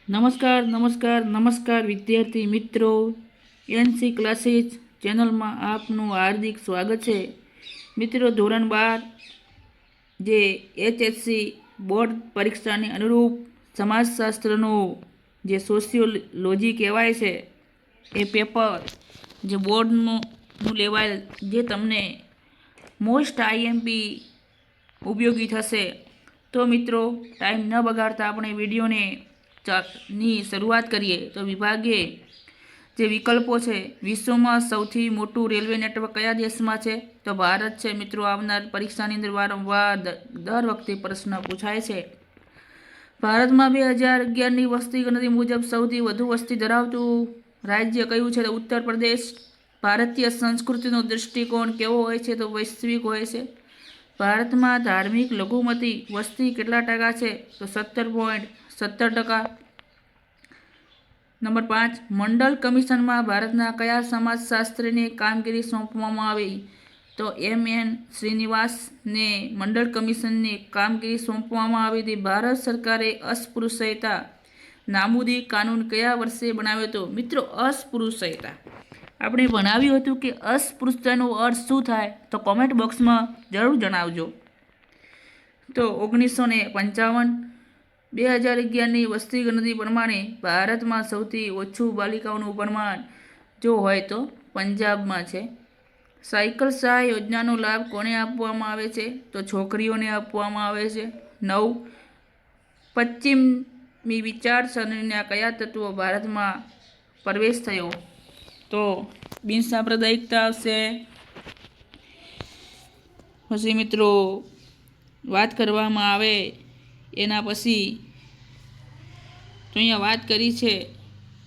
નમસ્કાર નમસ્કાર નમસ્કાર વિદ્યાર્થી મિત્રો, એનસી ક્લાસીસ ચેનલમાં આપનું હાર્દિક સ્વાગત છે. મિત્રો, ધોરણ 12 જે HSC બોર્ડ પરીક્ષાને અનુરૂપ સમાજશાસ્ત્રનું જે સોશિયોલોજી કહેવાય છે એ પેપર જે બોર્ડનું લેવાયેલ, જે તમને મોસ્ટ આઈએમપી ઉપયોગી થશે. તો મિત્રો, ટાઈમ ન બગાડતા આપણે વિડીયોને ની શરૂઆત કરીએ. તો વિભાગે જે વિકલ્પો છે, વિશ્વમાં સૌથી મોટું રેલવે નેટવર્ક કયા દેશમાં છે? તો ભારત છે. મિત્રો, આવનાર પરીક્ષાની અંદર વારંવાર દર વખતે પ્રશ્ન પૂછાય છે. ભારતમાં 2011ની વસ્તી ગણતરી મુજબ સૌથી વધુ વસ્તી ધરાવતું રાજ્ય કયું છે? તો ઉત્તર પ્રદેશ. ભારતીય સંસ્કૃતિનો દૃષ્ટિકોણ કેવો હોય છે? તો વૈશ્વિક હોય છે. ભારતમાં ધાર્મિક લઘુમતી વસ્તી કેટલા ટકા છે? તો 17.17%. નંબર 5, મંડળ કમિશનમાં ભારતના કયા સમાજશાસ્ત્રીને કામગીરી સોંપવામાં આવી? તો MN શ્રીનિવાસને મંડળ કમિશનની કામગીરી સોંપવામાં આવી હતી. ભારત સરકારે અસ્પૃશ્યતા નાબૂદી કાનૂન કયા વર્ષે બનાવ્યો હતો? મિત્રો, અસ્પૃશ્યતા આપણે ભણાવ્યું હતું કે અસ્પૃશ્યતાનો અર્થ શું થાય? તો કોમેન્ટ બોક્સમાં જરૂર જણાવજો. તો 1955. 2011ની વસ્તી ગણતરી પ્રમાણે ભારતમાં સૌથી ઓછું બાલિકાઓનું પ્રમાણ જો હોય તો પંજાબમાં છે. સાયકલ સહાય યોજનાનો લાભ કોને આપવામાં આવે છે? તો છોકરીઓને આપવામાં આવે છે. 9, પશ્ચિમી વિચારસરણીના કયા તત્વો ભારતમાં પ્રવેશ થયો? તો બિનસાંપ્રદાયિકતા આવશે. પછી મિત્રો, વાત કરવામાં આવે એના પછી તો અહીંયા વાત કરી છે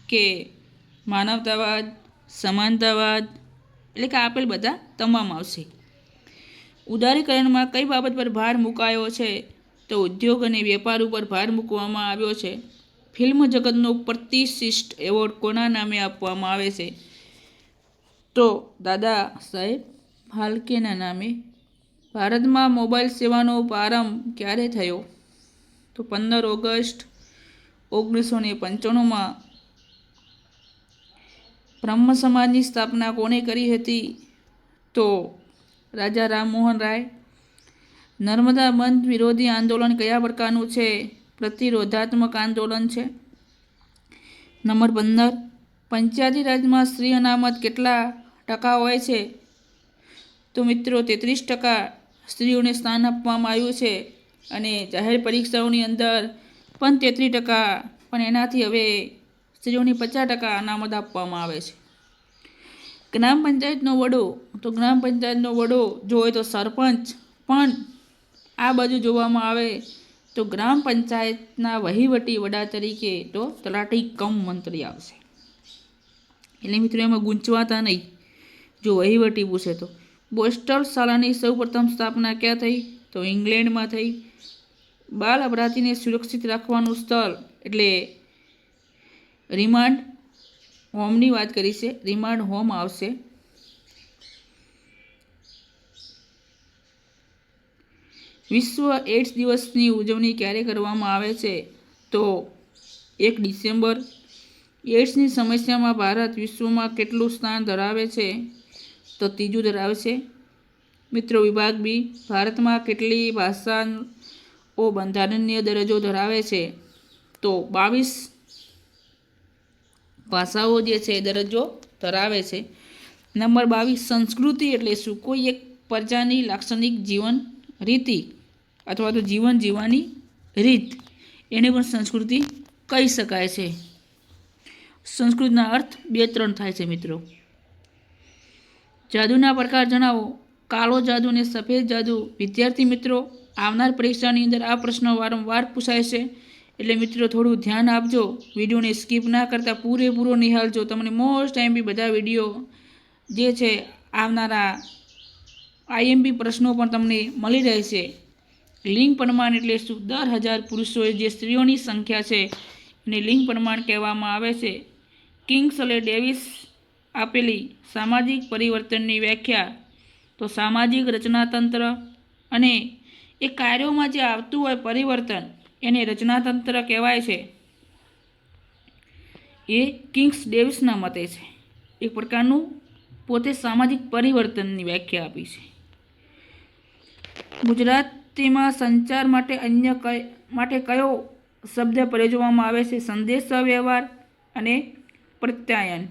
કે માનવતાવાદ, સમાનતાવાદ, એટલે કે આપેલ બધા તમામ આવશે. ઉદારીકરણમાં કઈ બાબત પર ભાર મુકાયો છે? તો ઉદ્યોગ અને વેપાર ઉપર ભાર મૂકવામાં આવ્યો છે. ફિલ્મ જગતનો પ્રતિષ્ઠિત એવોર્ડ કોના નામે આપવામાં આવે છે? તો દાદા સાહેબ ફાલ્કેના નામે. ભારતમાં મોબાઈલ સેવાનો પ્રારંભ ક્યારે થયો? તો 15 ઓગસ્ટ 1995માં. બ્રહ્મ સમાજની સ્થાપના કોણે કરી હતી? તો રાજા રામમોહન રાય. નર્મદા બંધ વિરોધી આંદોલન કયા પ્રકારનું છે? પ્રતિરોધાત્મક આંદોલન છે. નંબર 15, પંચાયતી રાજમાં સ્ત્રી અનામત કેટલા ટકા હોય છે? તો મિત્રો, 33% સ્ત્રીઓને સ્થાન આપવામાં આવ્યું છે. અને જાહેર પરીક્ષાઓની અંદર પણ 33%, પણ એનાથી હવે સ્ત્રીઓને 50% અનામત આપવામાં આવે છે. ગ્રામ પંચાયતનો વડો. તો ગ્રામ પંચાયતનો વડો જો હોય તો સરપંચ, પણ આ બાજુ જોવામાં આવે તો ગ્રામ પંચાયતના વહીવટી વડા તરીકે તો તલાટી કમ મંત્રી આવશે. એટલે મિત્રો, એમાં ગૂંચવાતા નહીં જો વહીવટી પૂછે તો. બોસ્ટલ શાળાની સૌપ્રથમ સ્થાપના ક્યાં થઈ? તો ઇંગ્લેન્ડમાં થઈ. બાળ અપરાધીને સુરક્ષિત રાખવાનું સ્થળ એટલે રિમાન્ડ હોમની વાત કરી છે. રિમાન્ડ હોમ આવશે. વિશ્વ એડ્સ દિવસની ઉજવણી ક્યારે કરવામાં આવે છે? તો 1 ડિસેમ્બર. એડ્સની સમસ્યામાં ભારત વિશ્વમાં કેટલું સ્થાન ધરાવે છે? તો 3જું ધરાવે છે. મિત્રો, વિભાગ બી, ભારતમાં કેટલી ભાષાઓ બંધારણીય દરજ્જો ધરાવે છે? તો 22 ભાષાઓ જે છે દરજ્જો ધરાવે છે. નંબર 22, સંસ્કૃતિ એટલે શું? કોઈ એક પ્રજાની લાક્ષણિક જીવન રીતિ અથવા તો જીવન જીવવાની રીત, એને પણ સંસ્કૃતિ કહી શકાય છે. સંસ્કૃતિના અર્થ 2-3 થાય છે મિત્રો. જાદુના પ્રકાર જણાવો. કાળો જાદુ અને સફેદ જાદુ. વિદ્યાર્થી મિત્રો, આવનાર પરીક્ષાની અંદર આ પ્રશ્ન વારંવાર પૂછાય છે, એટલે મિત્રો થોડું ધ્યાન આપજો. વિડીયોને સ્કીપ ના કરતા પૂરેપૂરો નિહાળજો. તમને મોસ્ટ આઈએમપી બધા વિડીયો જે છે આવનારા આઈએમપી પ્રશ્નો પણ તમને મળી રહેશે. લિંગ પ્રમાણ એટલે શું? 10,000 પુરુષોએ જે સ્ત્રીઓની સંખ્યા છે એને લિંગ પ્રમાણ કહેવામાં આવે છે. કિંગ્સલે ડેવિસ આપેલી સામાજિક પરિવર્તનની વ્યાખ્યા. તો સામાજિક રચનાતંત્ર અને એ કાર્યોમાં જે આવતું હોય પરિવર્તન એને રચનાતંત્ર કહેવાય છે. એ કિંગ્સ ડેવિસના મતે છે. એક પ્રકારનું પોતે સામાજિક પરિવર્તનની વ્યાખ્યા આપી છે. ગુજરાતીમાં સંચાર માટે કયો શબ્દ પ્રયોજવામાં આવે છે? સંદેશાવ્યવહાર અને પ્રત્યાયન.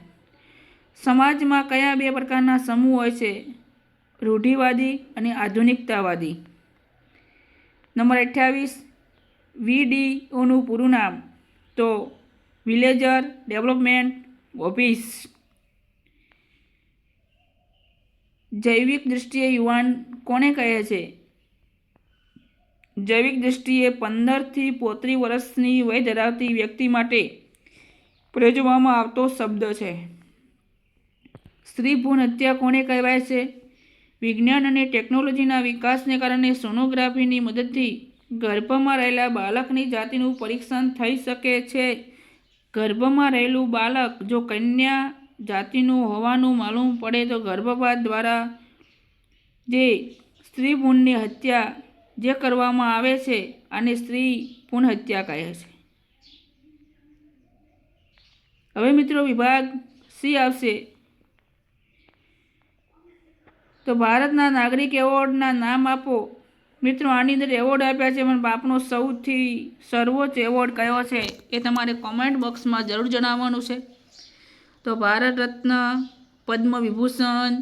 સમાજમાં કયા બે પ્રકારના સમૂહ હોય છે? રૂઢિવાદી અને આધુનિકતાવાદી. નંબર 28, VDOનું પૂરું નામ તો વિલેજર ડેવલપમેન્ટ ઓફિસ. જૈવિક દૃષ્ટિએ યુવાન કોને કહે છે? જૈવિક દૃષ્ટિએ 15 થી 35 વર્ષની વય ધરાવતી વ્યક્તિ માટે પ્રયોજવામાં આવતો શબ્દ છે. સ્ત્રી ભ્રૂણ હત્યા કોને કહેવાય છે? વિજ્ઞાન અને ટેકનોલોજીના વિકાસને કારણે સોનોગ્રાફીની મદદથી ગર્ભમાં રહેલા બાળકની જાતિનું પરીક્ષણ થઈ શકે છે. ગર્ભમાં રહેલું બાળક જો કન્યા જાતિનું હોવાનું માલુમ પડે તો ગર્ભપાત દ્વારા જે સ્ત્રી ભ્રૂણની હત્યા જે કરવામાં આવે છે આને સ્ત્રી ભ્રૂણ હત્યા કહે છે. હવે મિત્રો વિભાગ સી આવશે. તો ભારતના નાગરિક એવોર્ડના નામ આપો. મિત્રો આની અંદર એવોર્ડ આપ્યા છે પણ આપનો સૌથી સર્વોચ્ચ એવોર્ડ કયો છે એ તમારે કોમેન્ટ બોક્સમાં જરૂર જણાવવાનું છે. તો ભારત રત્ન, પદ્મ વિભૂષણ,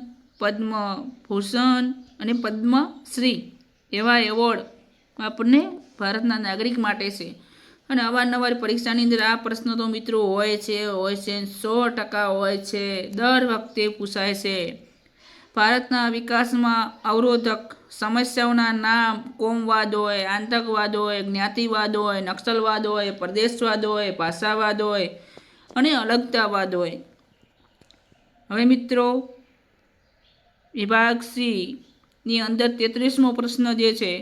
પદ્મભૂષણ અને પદ્મશ્રી એવા એવોર્ડ આપણને ભારતના નાગરિક માટે છે. અને અવારનવાર પરીક્ષાની અંદર આ પ્રશ્નો તો મિત્રો હોય છે 100% હોય છે, દર વખતે પૂછાય છે. ભારતના વિકાસમાં અવરોધક સમસ્યાઓના નામ કોમવાદ હોય, આતંકવાદ હોય, જ્ઞાતિવાદ હોય, નક્સલવાદ હોય, પ્રદેશવાદ હોય, ભાષાવાદ હોય અને અલગતાવાદ હોય. હવે મિત્રો વિભાગ સી ની અંદર 33મો પ્રશ્ન જે છે,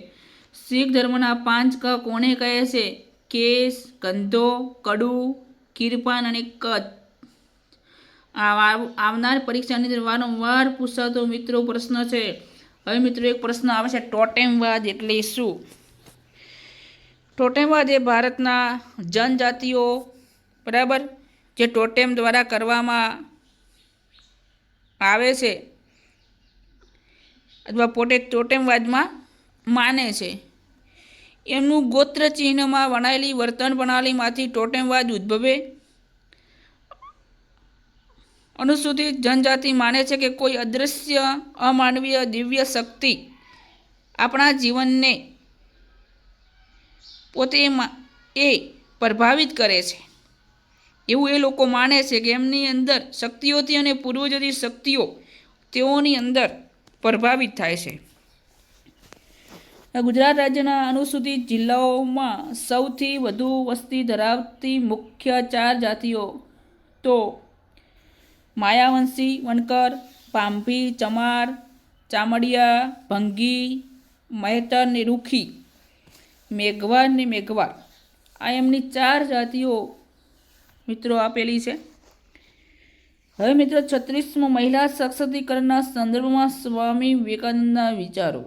શીખ ધર્મના 5 ક કોને કહે છે? કેશ, ગંધો, કડુ, કિરપાન અને કચ્છ. આવનાર પરીક્ષાની અંદર વારંવાર પૂછાતો મિત્રો પ્રશ્ન છે. હવે મિત્રો એક પ્રશ્ન આવે છે, ટોટેમવાદ એટલે શું? ટોટેમવાદ એ ભારતના જનજાતિઓ બરાબર જે ટોટેમ દ્વારા કરવામાં આવે છે અથવા પોતે ટોટેમવાદમાં માને છે એમનું ગોત્ર ચિહ્નમાં વણાયેલી વર્તન પ્રણાલીમાંથી ટોટેમવાદ ઉદ્ભવે. અનુસૂચિત જનજાતિ માને છે કે કોઈ અદૃશ્ય અમાનવીય દિવ્ય શક્તિ આપણા જીવનને પોતે એ પ્રભાવિત કરે છે એવું એ લોકો માને છે કે એમની અંદર શક્તિઓથી અને પૂર્વજોની શક્તિઓ તેઓની અંદર પ્રભાવિત થાય છે. ગુજરાત રાજ્યના અનુસૂચિત જિલ્લાઓમાં સૌથી વધુ વસ્તી ધરાવતી મુખ્ય 4 જાતિઓ તો માયાવંશી વણકર, પાંભી, ચમાર, ચામડિયા, ભંગી, મહેતર ને રૂખી, મેઘવાર ને મેઘવાર. આ એમની 4 જાતિઓ મિત્રો આપેલી છે. હવે મિત્રો 36મો મહિલા સશક્તિકરણના સંદર્ભમાં સ્વામી વિવેકાનંદના વિચારો.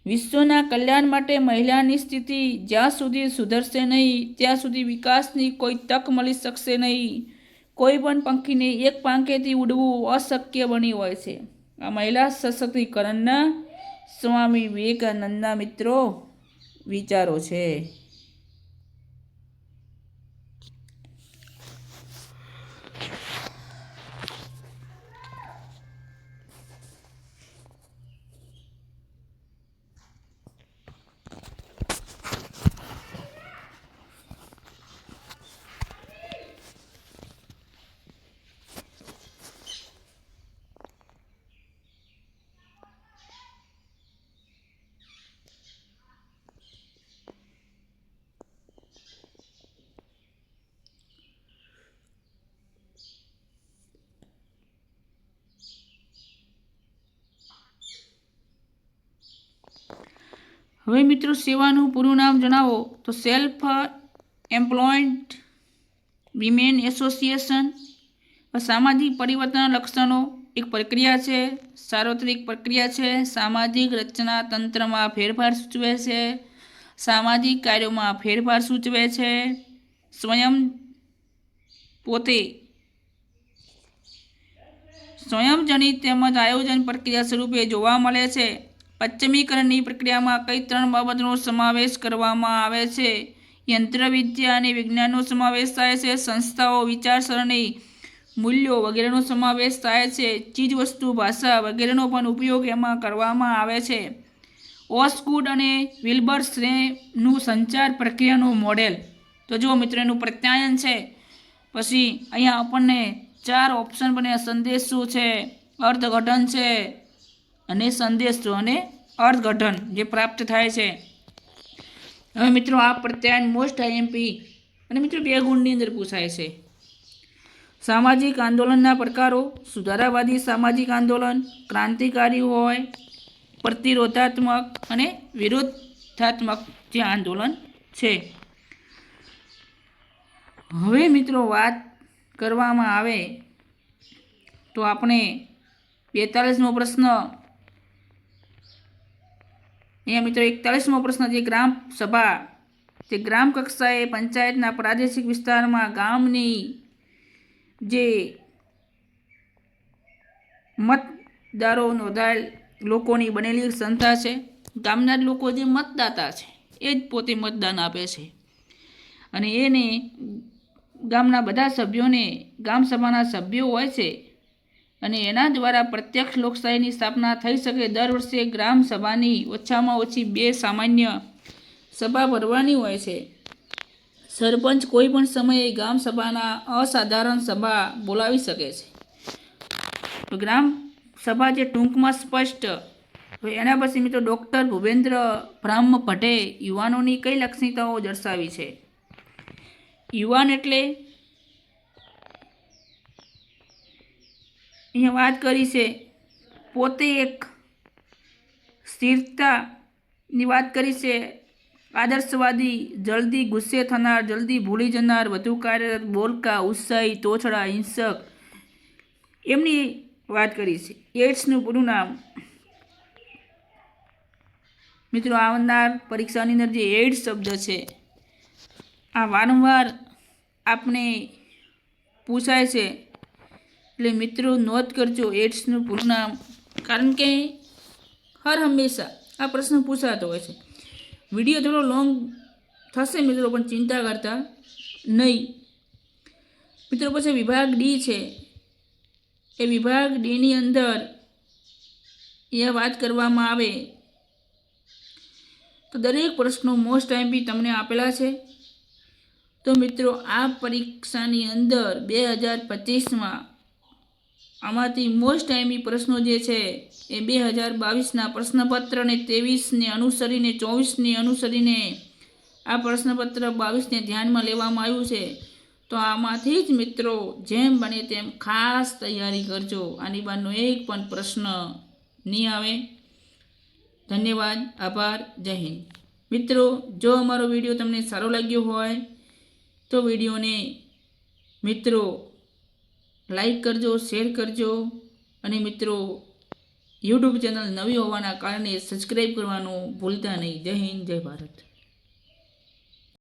વિશ્વના કલ્યાણ માટે મહિલાની સ્થિતિ જ્યાં સુધી સુધરશે નહીં ત્યાં સુધી વિકાસની કોઈ તક મળી શકશે નહીં. કોઈ પણ પંખીને એક પાંખેથી ઉડવું અશક્ય બની હોય છે. આ મહિલા સશક્તિકરણના સ્વામી વિવેકાનંદના મિત્રો વિચારો છે. હવે મિત્રો સેવાનું પૂરું નામ જણાવો તો સેલ્ફ એમ્પ્લોયડ વિમેન એસોસિએશન. સામાજિક પરિવર્તનના લક્ષણો એક પ્રક્રિયા છે, સાર્વત્રિક પ્રક્રિયા છે, સામાજિક રચના તંત્રમાં ફેરફાર સૂચવે છે, સામાજિક કાર્યોમાં ફેરફાર સૂચવે છે, સ્વયં પોતે સ્વયંજનિત તેમજ આયોજન પ્રક્રિયા સ્વરૂપે જોવા મળે છે. પશ્ચિમીકરણની પ્રક્રિયામાં કઈ 3 બાબતનો સમાવેશ કરવામાં આવે છે? યંત્રવિદ્યા અને વિજ્ઞાનનો સમાવેશ થાય છે, સંસ્થાઓ, વિચારસરણી, મૂલ્યો વગેરેનો સમાવેશ થાય છે, ચીજવસ્તુ, ભાષા વગેરેનો પણ ઉપયોગ એમાં કરવામાં આવે છે. ઓસ્ગુડ અને વિલ્બર શ્રેનું સંચાર પ્રક્રિયાનું મોડેલ. તો જો મિત્રો એનું પ્રત્યાયન છે. પછી અહીંયા આપણને 4 ઓપ્શન બન્યા. સંદેશ શું છે, અર્થઘટન છે, અને સંદેશો અને અર્થઘટન જે પ્રાપ્ત થાય છે. હવે મિત્રો આ પ્રત્યાયન મોસ્ટ આઈએમપી અને મિત્રો 2 ગુણની અંદર પૂછાય છે. સામાજિક આંદોલનના પ્રકારો: સુધારાવાદી સામાજિક આંદોલન, ક્રાંતિકારી હોય, પ્રતિરોધાત્મક અને વિરોધાત્મક જે આંદોલન છે. હવે મિત્રો વાત કરવામાં આવે તો આપણે 42મો પ્રશ્ન, અહીંયા મિત્રો 41મો પ્રશ્ન, જે ગ્રામ સભા, જે ગ્રામ કક્ષાએ પંચાયતના પ્રાદેશિક વિસ્તારમાં ગામની જે મતદારો નોંધાયેલ લોકોની બનેલી સંસ્થા છે. ગામના લોકો જે મતદાતા છે એ જ પોતે મતદાન આપે છે અને એને ગામના બધા સભ્યોને ગામ સભાના સભ્યો હોય છે અને એના દ્વારા પ્રત્યક્ષ લોકશાહીની સ્થાપના થઈ શકે. દર વર્ષે ગ્રામ સભાની ઓછામાં ઓછી 2 સામાન્ય સભા ભરવાની હોય છે. સરપંચ કોઈ પણ સમયે ગ્રામ સભાના અસાધારણ સભા બોલાવી શકે છે. તો ગ્રામ સભા જે ટૂંકમાં સ્પષ્ટ. એના પછી મિત્રો ડૉક્ટર ભૂપેન્દ્ર બ્રહ્મ ભટ્ટે યુવાનોની કઈ લાક્ષણિકતાઓ દર્શાવી છે? યુવાન એટલે અહીંયા વાત કરી છે પોતે એક સ્થિરતાની વાત કરી છે. આદર્શવાદી, જલ્દી ગુસ્સે થનાર, જલ્દી ભૂલી જનાર, વધુ કાર્યરત, બોલકા, ઉત્સાહી, તોછડા, હિંસક, એમની વાત કરી છે. એડ્સનું પૂરું નામ મિત્રો આવનાર પરીક્ષાની અંદર જે એડ્સ શબ્દ છે આ વારંવાર આપણે પૂછાય છે, એટલે મિત્રો નોંધ કરજો એડ્સનું પૂરું નામ, કારણ કે હર હંમેશા આ પ્રશ્ન પૂછાતો હોય છે. વિડીયો થોડો લોંગ થશે મિત્રો, પણ ચિંતા કરતા નહીં મિત્રો. પછી વિભાગ ડી છે. એ વિભાગ ડીની અંદર એ વાત કરવામાં આવે તો દરેક પ્રશ્નો મોસ્ટ આઈએમપી તમને આપેલા છે. તો મિત્રો આ પરીક્ષાની અંદર 2025માં આમાંથી મોસ્ટ આઈએમપી પ્રશ્નો જે છે એ 2022ના પ્રશ્નપત્ર અને 23ને અનુસરીને 24ને અનુસરીને આ પ્રશ્નપત્ર 22ને ધ્યાનમાં લેવામાં આવ્યું છે. તો આમાંથી જ મિત્રો જેમ બને તેમ ખાસ તૈયારી કરજો. આની બહારનો એક પણ પ્રશ્ન નહીં આવે. ધન્યવાદ, આભાર, જય હિન્દ. મિત્રો જો અમારો વિડીયો તમને સારો લાગ્યો હોય તો વિડીયોને મિત્રો લાઈક કરજો, શેર કરજો અને મિત્રો યુટ્યુબ ચેનલ નવી હોવાના કારણે સબસ્ક્રાઈબ કરવાનું ભૂલતા નહીં. જય હિન્દ, જય ભારત.